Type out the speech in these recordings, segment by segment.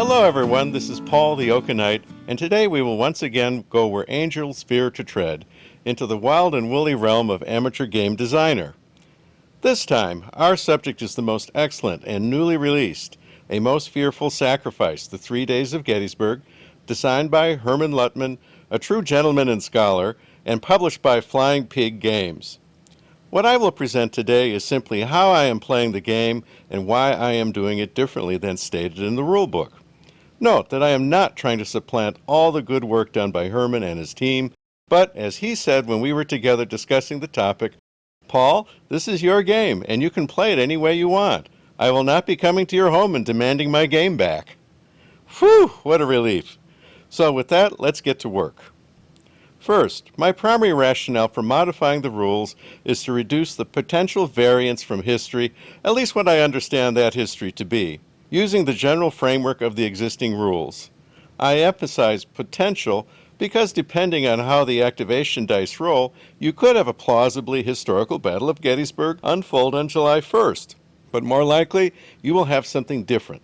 Hello everyone, this is Paul the Okanite, and today we will once again go where angels fear to tread, into the wild and woolly realm of amateur game designer. This time, our subject is the most excellent and newly released, A Most Fearful Sacrifice, The 3 Days of Gettysburg, designed by Herman Luttman, a true gentleman and scholar, and published by Flying Pig Games. What I will present today is simply how I am playing the game and why I am doing it differently than stated in the rulebook. Note that I am not trying to supplant all the good work done by Herman and his team, but as he said when we were together discussing the topic, Paul, this is your game, and you can play it any way you want. I will not be coming to your home and demanding my game back. Whew, what a relief. So with that, let's get to work. First, my primary rationale for modifying the rules is to reduce the potential variance from history, at least what I understand that history to be, using the general framework of the existing rules. I emphasize potential because depending on how the activation dice roll, you could have a plausibly historical Battle of Gettysburg unfold on July 1st, but more likely you will have something different.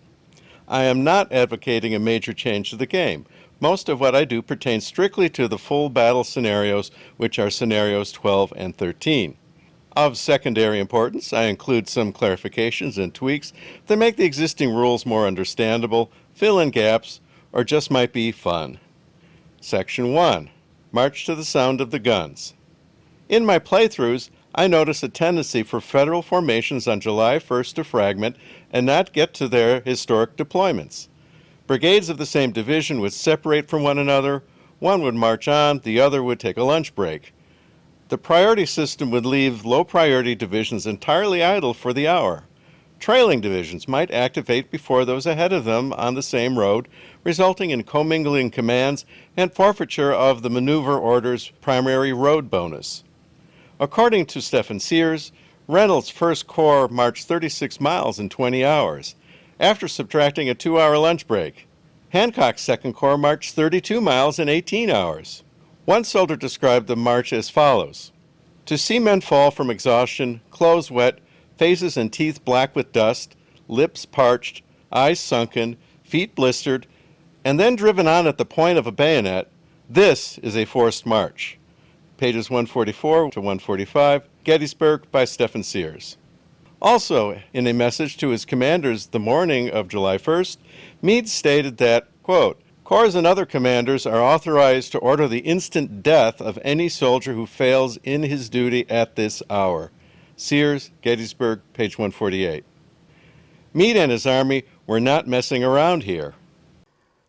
I am not advocating a major change to the game. Most of what I do pertains strictly to the full battle scenarios, which are scenarios 12 and 13. Of secondary importance, I include some clarifications and tweaks that make the existing rules more understandable, fill in gaps, or just might be fun. Section 1. March to the Sound of the Guns. In my playthroughs, I notice a tendency for federal formations on July 1st to fragment and not get to their historic deployments. Brigades of the same division would separate from one another, one would march on, the other would take a lunch break. The priority system would leave low-priority divisions entirely idle for the hour. Trailing divisions might activate before those ahead of them on the same road, resulting in commingling commands and forfeiture of the maneuver order's primary road bonus. According to Stephen Sears, Reynolds' 1st Corps marched 36 miles in 20 hours, after subtracting a 2-hour lunch break. Hancock's 2nd Corps marched 32 miles in 18 hours. One soldier described the march as follows: to see men fall from exhaustion, clothes wet, faces and teeth black with dust, lips parched, eyes sunken, feet blistered, and then driven on at the point of a bayonet, this is a forced march. Pages 144 to 145, Gettysburg by Stephen Sears. Also, in a message to his commanders the morning of July 1st, Meade stated that, quote, Corps and other commanders are authorized to order the instant death of any soldier who fails in his duty at this hour. Sears, Gettysburg, page 148. Meade and his army were not messing around here.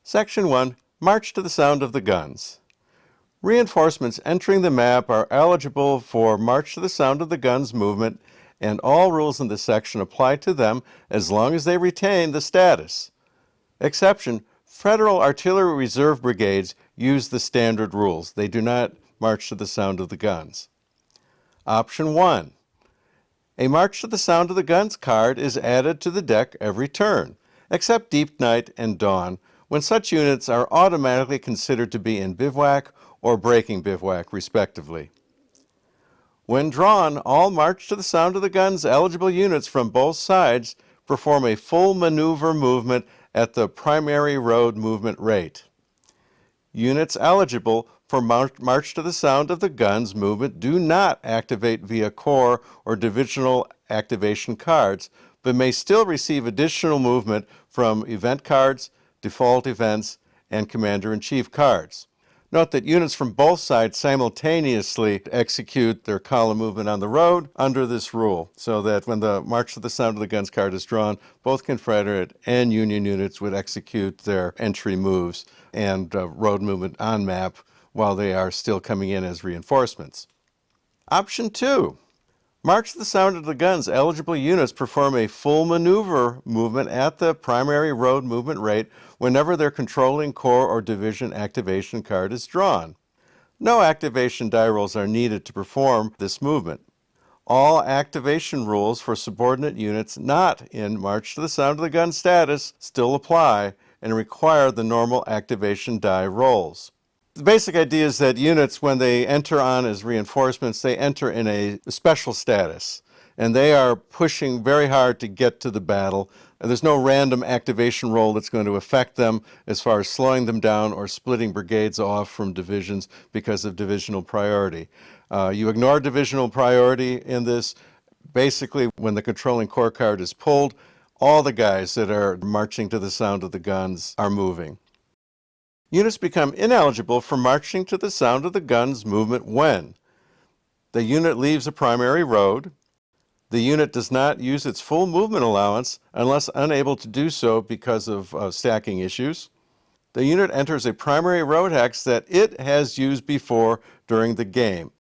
Section 1. March to the Sound of the Guns. Reinforcements entering the map are eligible for March to the Sound of the Guns movement, and all rules in this section apply to them as long as they retain the status. Exception: Federal Artillery Reserve Brigades use the standard rules. They do not march to the sound of the guns. Option 1. A March to the Sound of the Guns card is added to the deck every turn, except Deep Night and Dawn, when such units are automatically considered to be in bivouac or breaking bivouac, respectively. When drawn, all March to the Sound of the Guns eligible units from both sides perform a full maneuver movement at the primary road movement rate. Units eligible for March to the Sound of the Guns movement do not activate via corps or divisional activation cards, but may still receive additional movement from event cards, default events, and Commander-in-Chief cards. Note that units from both sides simultaneously execute their column movement on the road under this rule, so that when the March to the Sound of the Guns card is drawn, both Confederate and Union units would execute their entry moves and road movement on map while they are still coming in as reinforcements. Option 2. March to the Sound of the Guns eligible units perform a full maneuver movement at the primary road movement rate whenever their controlling corps or division activation card is drawn. No activation die rolls are needed to perform this movement. All activation rules for subordinate units not in March to the Sound of the Gun status still apply and require the normal activation die rolls. The basic idea is that units, when they enter on as reinforcements, they enter in a special status. and they are pushing very hard to get to the battle. And there's no random activation roll that's going to affect them as far as slowing them down or splitting brigades off from divisions because of divisional priority. You ignore divisional priority in this. Basically, when the controlling corps card is pulled, all the guys that are marching to the sound of the guns are moving. Units become ineligible for marching to the sound of the guns movement when the unit leaves a primary road, the unit does not use its full movement allowance unless unable to do so because of stacking issues, the unit enters a primary road hex that it has used before during the game.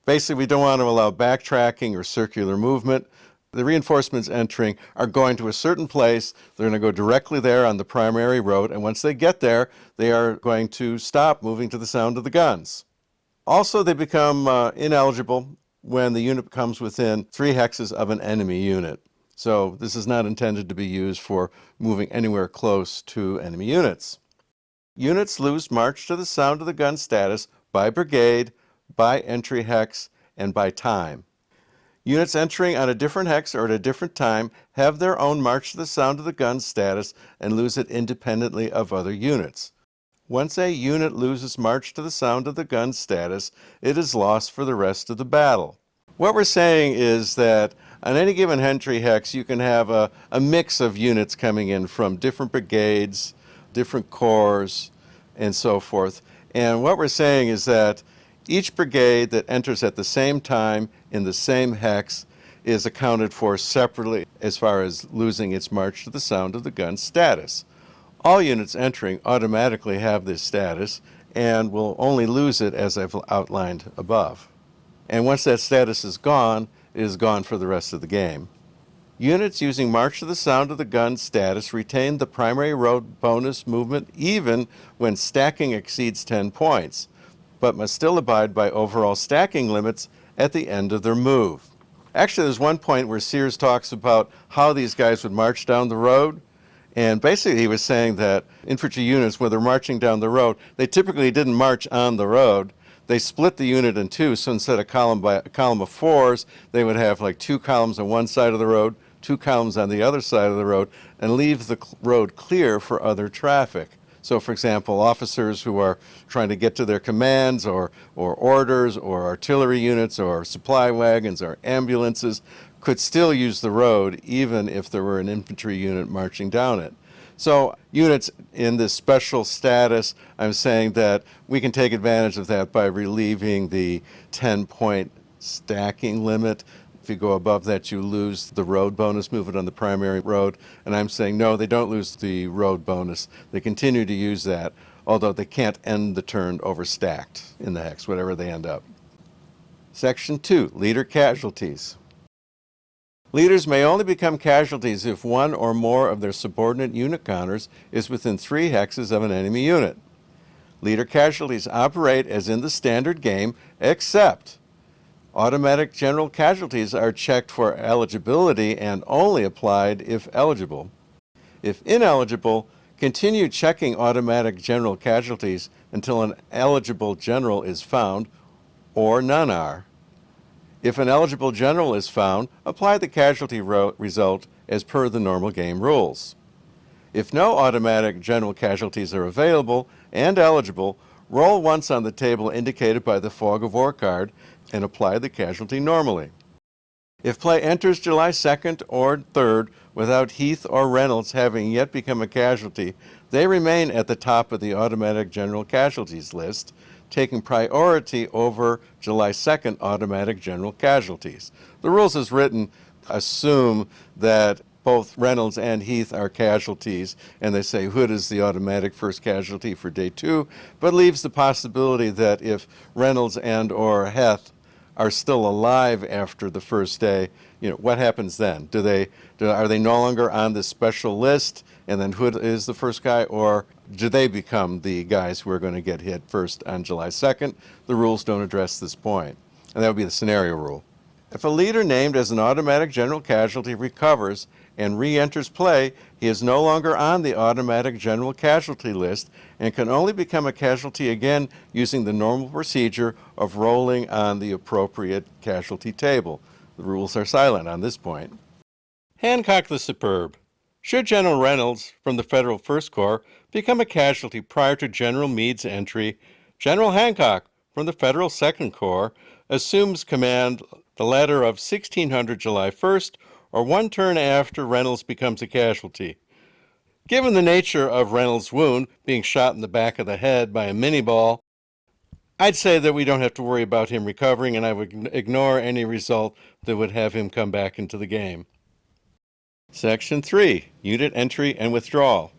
Basically, we don't want to allow backtracking or circular movement. The reinforcements entering are going to a certain place. They're going to go directly there on the primary road, and once they get there, they are going to stop moving to the sound of the guns. Also, they become ineligible when the unit comes within 3 hexes of an enemy unit. So this is not intended to be used for moving anywhere close to enemy units. Units lose march to the sound of the gun status by brigade, by entry hex, and by time. Units entering on a different hex or at a different time have their own march to the sound of the gun status and lose it independently of other units. Once a unit loses march to the sound of the gun status, it is lost for the rest of the battle. What we're saying is that on any given entry hex, you can have a mix of units coming in from different brigades, different corps, and so forth. And what we're saying is that each brigade that enters at the same time in the same hex is accounted for separately as far as losing its march to the sound of the gun status. All units entering automatically have this status and will only lose it as I've outlined above. And once that status is gone, it is gone for the rest of the game. Units using march to the sound of the gun status retain the primary road bonus movement even when stacking exceeds 10 points, but must still abide by overall stacking limits at the end of their move. Actually, there's one point where Sears talks about how these guys would march down the road, and basically he was saying that infantry units, when they're marching down the road, they typically didn't march on the road. They split the unit in two, so instead of column of fours, they would have like 2 columns on one side of the road, 2 columns on the other side of the road, and leave the road clear for other traffic. So, for example, officers who are trying to get to their commands or orders or artillery units or supply wagons or ambulances could still use the road even if there were an infantry unit marching down it. So units in this special status, I'm saying that we can take advantage of that by relieving the 10-point stacking limit. If you go above that, you lose the road bonus movement on the primary road. And I'm saying, no, they don't lose the road bonus. They continue to use that, although they can't end the turn overstacked in the hex, whatever they end up. Section 2, Leader Casualties. Leaders may only become casualties if one or more of their subordinate unit counters is within 3 hexes of an enemy unit. Leader casualties operate as in the standard game, except automatic general casualties are checked for eligibility and only applied if eligible. If ineligible, continue checking automatic general casualties until an eligible general is found, or none are. If an eligible general is found, apply the casualty result as per the normal game rules. If no automatic general casualties are available and eligible, roll once on the table indicated by the Fog of War card and apply the casualty normally. If play enters July 2nd or 3rd without Heath or Reynolds having yet become a casualty, they remain at the top of the automatic general casualties list, taking priority over July 2nd automatic general casualties. The rules as written assume that both Reynolds and Heath are casualties, and they say Hood is the automatic first casualty for day 2, but leaves the possibility that if Reynolds and or Heth are still alive after the first day, what happens then? Are they no longer on this special list, and then Hood is the first guy, or do they become the guys who are going to get hit first on July 2nd? The rules don't address this point, and that would be the scenario rule. If a leader named as an automatic general casualty recovers and re-enters play, he is no longer on the automatic general casualty list and can only become a casualty again using the normal procedure of rolling on the appropriate casualty table. The rules are silent on this point. Hancock the Superb. Should General Reynolds from the Federal First Corps become a casualty prior to General Meade's entry, General Hancock from the Federal Second Corps assumes command the latter of 1600 July 1st or one turn after Reynolds becomes a casualty. Given the nature of Reynolds' wound, being shot in the back of the head by a mini-ball, I'd say that we don't have to worry about him recovering, and I would ignore any result that would have him come back into the game. Section 3. Unit Entry and Withdrawal.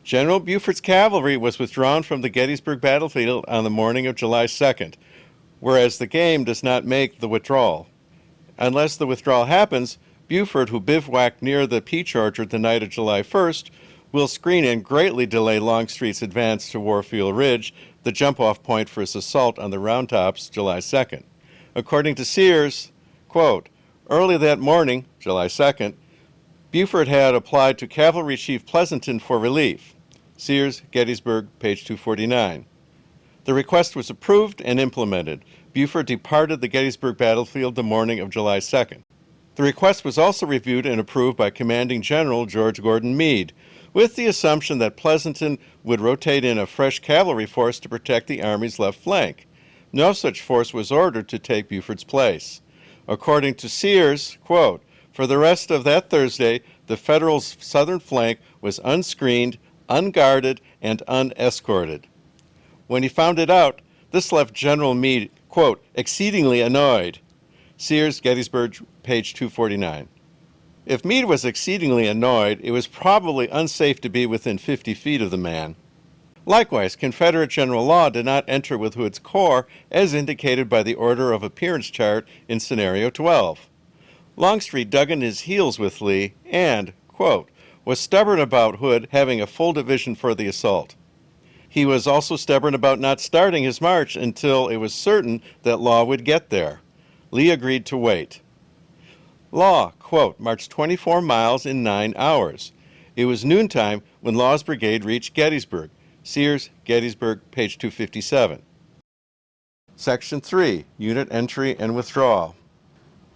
General Buford's cavalry was withdrawn from the Gettysburg battlefield on the morning of July 2nd, whereas the game does not make the withdrawal. Unless the withdrawal happens, Buford, who bivouacked near the Peach Orchard the night of July 1st, will screen and greatly delay Longstreet's advance to Warfield Ridge, the jump-off point for his assault on the Round Tops July 2nd. According to Sears, quote, early that morning, July 2nd, Buford had applied to Cavalry Chief Pleasanton for relief. Sears, Gettysburg, page 249. The request was approved and implemented. Buford departed the Gettysburg battlefield the morning of July 2nd. The request was also reviewed and approved by Commanding General George Gordon Meade, with the assumption that Pleasanton would rotate in a fresh cavalry force to protect the Army's left flank. No such force was ordered to take Buford's place. According to Sears, quote, for the rest of that Thursday, the Federals' southern flank was unscreened, unguarded, and unescorted. When he found it out, this left General Meade, quote, exceedingly annoyed. Sears, Gettysburg, page 249. If Meade was exceedingly annoyed, it was probably unsafe to be within 50 feet of the man. Likewise, Confederate General Law did not enter with Hood's corps as indicated by the order of appearance chart in Scenario 12. Longstreet dug in his heels with Lee and, quote, was stubborn about Hood having a full division for the assault. He was also stubborn about not starting his march until it was certain that Law would get there. Lee agreed to wait. Law, quote, marched 24 miles in 9 hours. It was noontime when Law's brigade reached Gettysburg. Sears, Gettysburg, page 257. Section 3. Unit Entry and Withdrawal.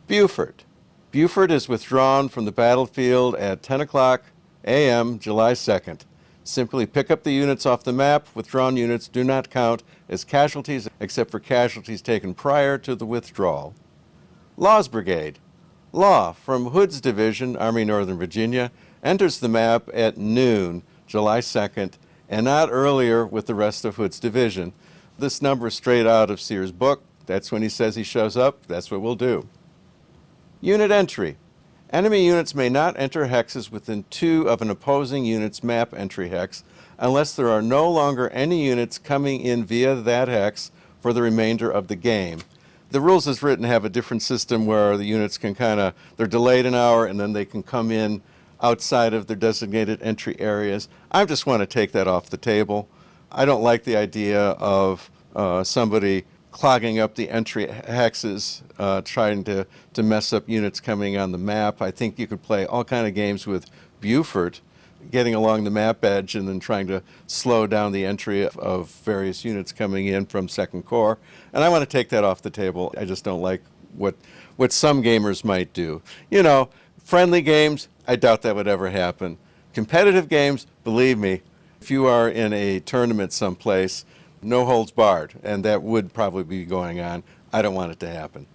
Buford. Buford is withdrawn from the battlefield at 10 o'clock a.m. July 2nd. Simply pick up the units off the map. Withdrawn units do not count as casualties except for casualties taken prior to the withdrawal. Law's Brigade. Law, from Hood's Division, Army Northern Virginia, enters the map at noon, July 2nd, and not earlier with the rest of Hood's division. This number is straight out of Sears' book. That's when he says he shows up. That's what we'll do. Unit Entry. Enemy units may not enter hexes within 2 of an opposing unit's map entry hex unless there are no longer any units coming in via that hex for the remainder of the game. The rules as written have a different system where the units can they're delayed an hour and then they can come in outside of their designated entry areas. I just want to take that off the table. I don't like the idea of somebody clogging up the entry hexes, trying to mess up units coming on the map. I think you could play all kind of games with Buford, getting along the map edge and then trying to slow down the entry of various units coming in from Second Corps. And I want to take that off the table. I just don't like what some gamers might do. You know, friendly games, I doubt that would ever happen. Competitive games, believe me, if you are in a tournament someplace, no holds barred, and that would probably be going on. I don't want it to happen.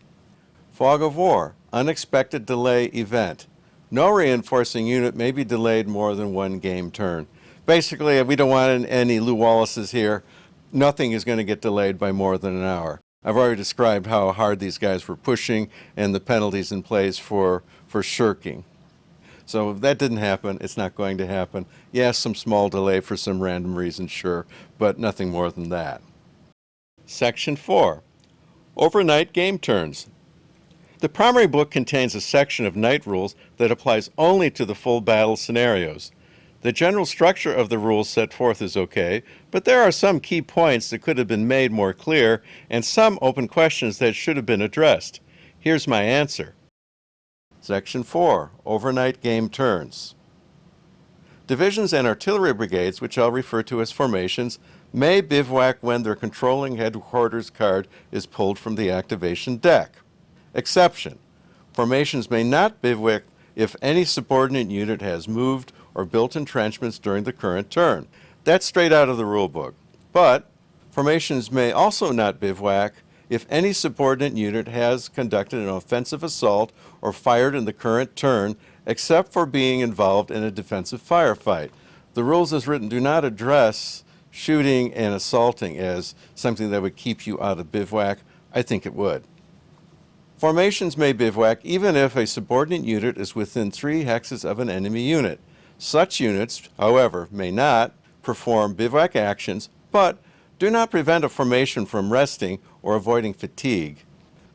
Fog of war, unexpected delay event. No reinforcing unit may be delayed more than 1 game turn. Basically, we don't want any Lew Wallaces here. Nothing is going to get delayed by more than an hour. I've already described how hard these guys were pushing and the penalties in place for shirking. So if that didn't happen, it's not going to happen. Yes, some small delay for some random reason, sure, but nothing more than that. Section 4. Overnight game turns. The primary book contains a section of night rules that applies only to the full battle scenarios. The general structure of the rules set forth is okay, but there are some key points that could have been made more clear and some open questions that should have been addressed. Here's my answer. Section 4. Overnight game turns. Divisions and artillery brigades, which I'll refer to as formations, may bivouac when their controlling headquarters card is pulled from the activation deck. Exception. Formations may not bivouac if any subordinate unit has moved or built entrenchments during the current turn. That's straight out of the rule book. But formations may also not bivouac if any subordinate unit has conducted an offensive assault or fired in the current turn, except for being involved in a defensive firefight. The rules as written do not address shooting and assaulting as something that would keep you out of bivouac. I think it would. Formations may bivouac even if a subordinate unit is within 3 hexes of an enemy unit. Such units, however, may not perform bivouac actions, but do not prevent a formation from resting or avoiding fatigue.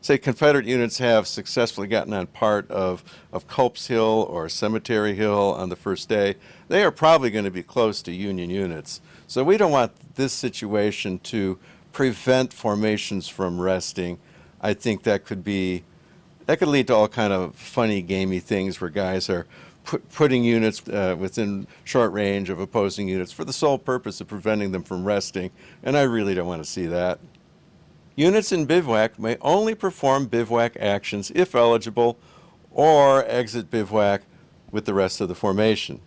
Say Confederate units have successfully gotten on part of Culp's Hill or Cemetery Hill on the first day. They are probably going to be close to Union units. So we don't want this situation to prevent formations from resting. I think that could lead to all kind of funny, gamey things where guys are putting units within short range of opposing units for the sole purpose of preventing them from resting, and I really don't want to see that. Units in bivouac may only perform bivouac actions if eligible or exit bivouac with the rest of the formation.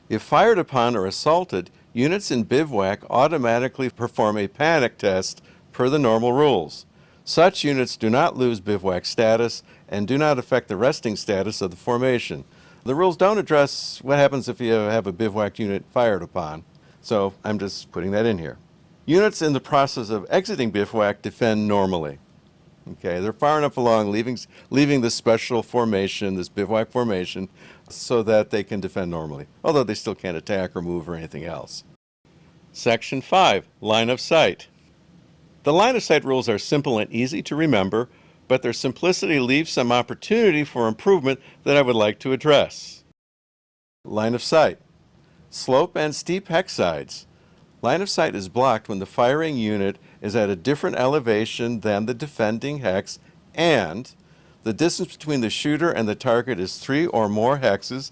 If fired upon or assaulted, units in bivouac automatically perform a panic test per the normal rules. Such units do not lose bivouac status and do not affect the resting status of the formation. The rules don't address what happens if you have a bivouac unit fired upon, so I'm just putting that in here. Units in the process of exiting bivouac defend normally. Okay, they're far enough along leaving this special formation, this bivouac formation, so that they can defend normally, although they still can't attack or move or anything else. Section 5, Line of Sight. The line of sight rules are simple and easy to remember, but their simplicity leaves some opportunity for improvement that I would like to address. Line of sight. Slope and steep hex sides. Line of sight is blocked when the firing unit is at a different elevation than the defending hex and the distance between the shooter and the target is 3 or more hexes,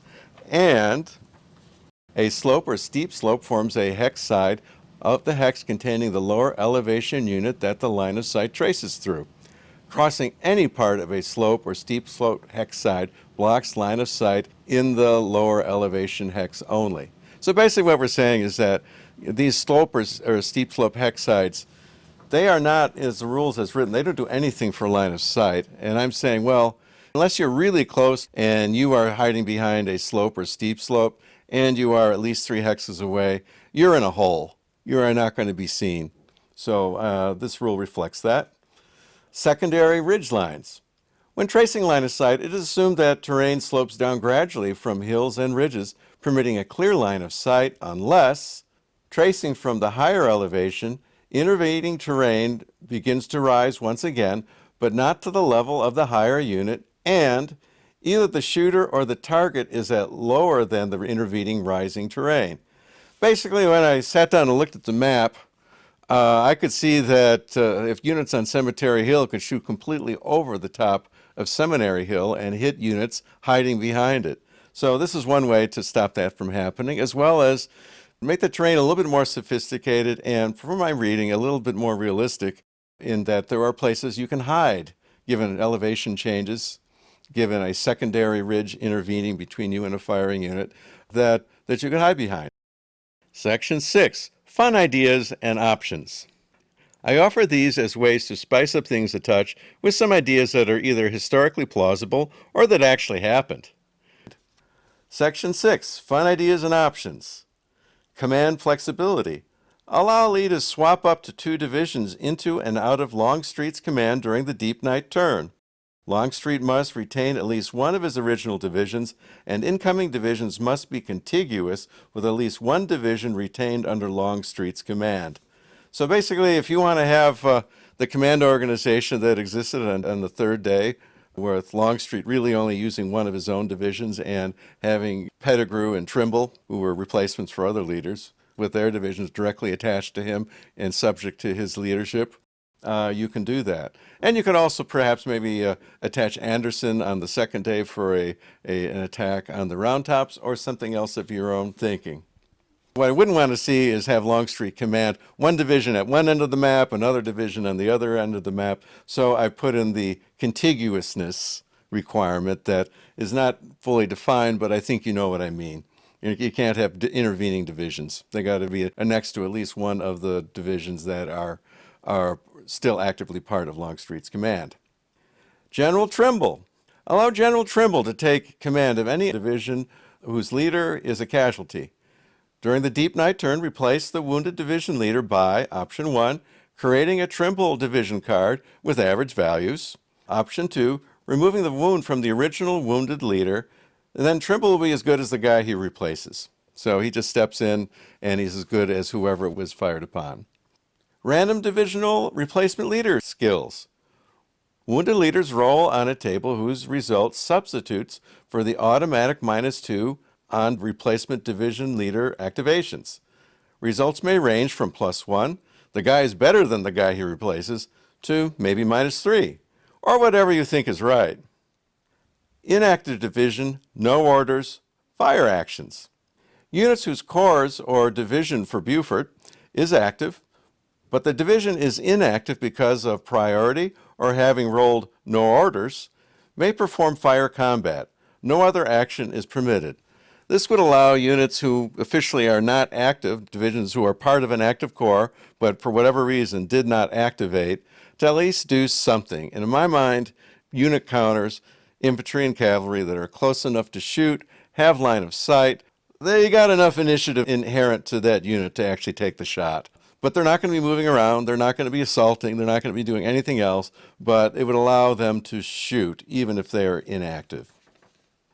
and a slope or steep slope forms a hex side of the hex containing the lower elevation unit that the line of sight traces through. Crossing any part of a slope or steep slope hex side blocks line of sight in the lower elevation hex only. So basically what we're saying is that these slope or steep slope hex sides, they are not, as the rules as written, they don't do anything for line of sight. And I'm saying, well, unless you're really close and you are hiding behind a slope or steep slope and you are at least 3 hexes away, you're in a hole. You are not going to be seen. So this rule reflects that. Secondary ridge lines. When tracing line of sight, it is assumed that terrain slopes down gradually from hills and ridges, permitting a clear line of sight unless, tracing from the higher elevation, intervening terrain begins to rise once again, but not to the level of the higher unit, and either the shooter or the target is at lower than the intervening rising terrain. Basically, when I sat down and looked at the map, I could see that if units on Cemetery Hill could shoot completely over the top of Seminary Hill and hit units hiding behind it. So this is one way to stop that from happening, as well as make the terrain a little bit more sophisticated and, from my reading, a little bit more realistic in that there are places you can hide, given elevation changes, given a secondary ridge intervening between you and a firing unit, that you can hide behind. Section 6, Fun Ideas and Options. I offer these as ways to spice up things a touch with some ideas that are either historically plausible or that actually happened. Section 6, Fun Ideas and Options. Command Flexibility. Allow Lee to swap up to 2 divisions into and out of Longstreet's command during the deep night turn. Longstreet must retain at least one of his original divisions, and incoming divisions must be contiguous with at least one division retained under Longstreet's command. So basically, if you want to have the command organization that existed on the third day, with Longstreet really only using one of his own divisions and having Pettigrew and Trimble, who were replacements for other leaders, with their divisions directly attached to him and subject to his leadership, you can do that. And you can also perhaps maybe attach Anderson on the second day for an attack on the Round Tops or something else of your own thinking. What I wouldn't want to see is have Longstreet command one division at one end of the map, another division on the other end of the map. So I put in the contiguousness requirement that is not fully defined, but I think you know what I mean. You can't have intervening divisions. They got to be next to at least one of the divisions that are still actively part of Longstreet's command. General Trimble. Allow General Trimble to take command of any division whose leader is a casualty. During the deep night turn, replace the wounded division leader by Option 1, creating a Trimble division card with average values. Option 2, removing the wound from the original wounded leader. And then Trimble will be as good as the guy he replaces. So he just steps in and he's as good as whoever was fired upon. Random divisional replacement leader skills. Wounded leaders roll on a table whose result substitutes for the automatic -2 on replacement division leader activations. Results may range from +1, the guy is better than the guy he replaces, to maybe -3, or whatever you think is right. Inactive division, no orders, fire actions. Units whose corps or division for Buford is active, but the division is inactive because of priority or having rolled no orders, may perform fire combat. No other action is permitted. This would allow units who officially are not active, divisions who are part of an active corps, but for whatever reason did not activate, to at least do something. And in my mind, unit counters, infantry and cavalry that are close enough to shoot, have line of sight, they got enough initiative inherent to that unit to actually take the shot. But they're not going to be moving around, they're not going to be assaulting, they're not going to be doing anything else, but it would allow them to shoot even if they are inactive.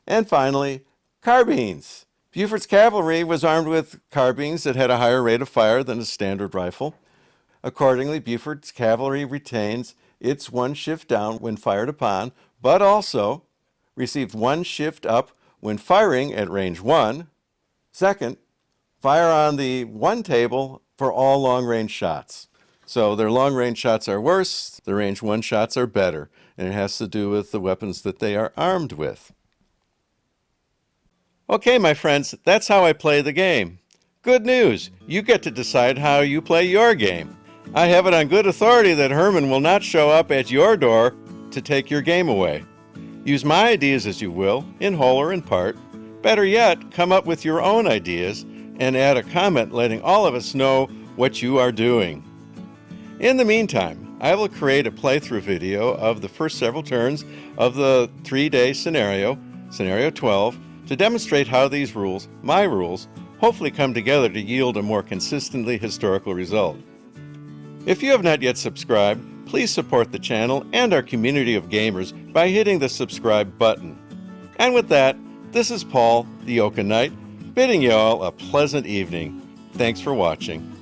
And finally, carbines. Buford's cavalry was armed with carbines that had a higher rate of fire than a standard rifle. Accordingly, Buford's cavalry retains its 1 shift down when fired upon, but also received 1 shift up when firing at range 1. Second, fire on the 1 table for all long-range shots. So their long-range shots are worse, the range 1 shots are better, and it has to do with the weapons that they are armed with. Okay, my friends, that's how I play the game. Good news, you get to decide how you play your game. I have it on good authority that Herman will not show up at your door to take your game away. Use my ideas as you will, in whole or in part. Better yet, come up with your own ideas and add a comment letting all of us know what you are doing. In the meantime, I will create a playthrough video of the first several turns of the 3-day scenario, Scenario 12, to demonstrate how these rules, my rules, hopefully come together to yield a more consistently historical result. If you have not yet subscribed, please support the channel and our community of gamers by hitting the subscribe button. And with that, this is Paul, the Oaken Knight, bidding you all a pleasant evening. Thanks for watching.